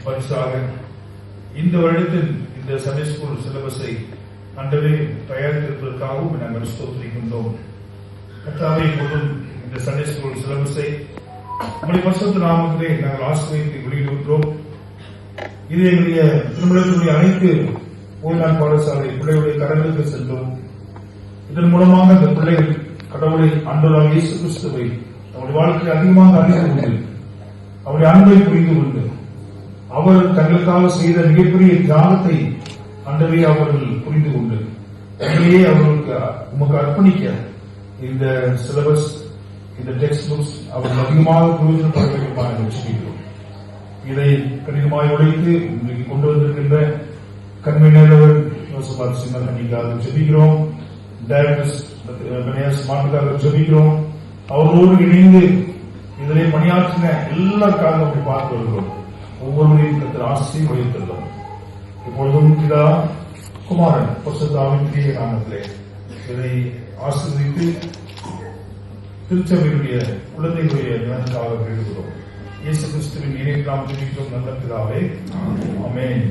பரிசாக இந்த வருடத்தில் இந்த சண்டே ஸ்கூல் சிலபஸை அன்றவே தயாரித்திருப்பதற்காகவும் நாங்கள் ஸ்தோத்திரிக்கின்றோம். கர்த்தாவே, இப்போதும் இந்த சண்டே ஸ்கூல் சிலபஸை நம்முடைய பரிசுத்த நாமத்திலே நாங்கள் ஆசிரியத்தை வெளியிடுகின்றோம். இது எங்களுடைய திருமணத்தினுடைய அனைத்து ஓய்நாள் பாடசாலை பிள்ளைகளுடைய கரங்களுக்கு செல்லும். இதன் மூலமாக இந்த பிள்ளைகள் கடவுளை ஆண்டவராகிய இயேசு கிறிஸ்துவை அவருடைய வாழ்க்கையை அதிகமாக அறிந்து கொண்டு அவருடைய அன்பை புரிந்து கொண்டு அவர் தங்களுக்காக செய்த மிகப்பெரிய தியாகத்தை அன்றவே அவர்கள் புரிந்து கொண்டு தங்களையே அவர்களுக்கு உமக்கு அர்ப்பணிக்க இந்த சிலபஸ், இந்த டெக்ஸ்ட் புக்ஸ் அவர்கள் அதிகமாக பிரயோஜனப்பட வேண்டும் வச்சுக்கிறோம். இதை கடினமாய் உழைத்து இன்றைக்கு கொண்டு வந்திருக்கின்ற கன்வீனர் சின்னக்காக ஜெபிக்கிறோம். டைரக்டர்ஸ் மாட்டுக்காக ஜெபிக்கிறோம். அவர்களோடு இணைந்து இதிலே பணியாற்றின எல்லாருக்காக அப்படி பார்த்து வருகிறோம். ஒவ்வொருவரையும் கர்த்தர் ஆசீர்வதித்து வைத்துள்ளோம். இப்பொழுதும் பிதா குமாரன் பரிசுத்தாவின் தூய நாமத்திலே இதை ஆசீர்வதித்து திருச்சபையுடைய குழந்தைகளுடைய நலனுக்காக வேண்டுகிறோம். இயேசு கிறிஸ்துவின் இணையெல்லாம் ஜெபிக்கிறோம் நல்ல பிதாவே, ஆமென்.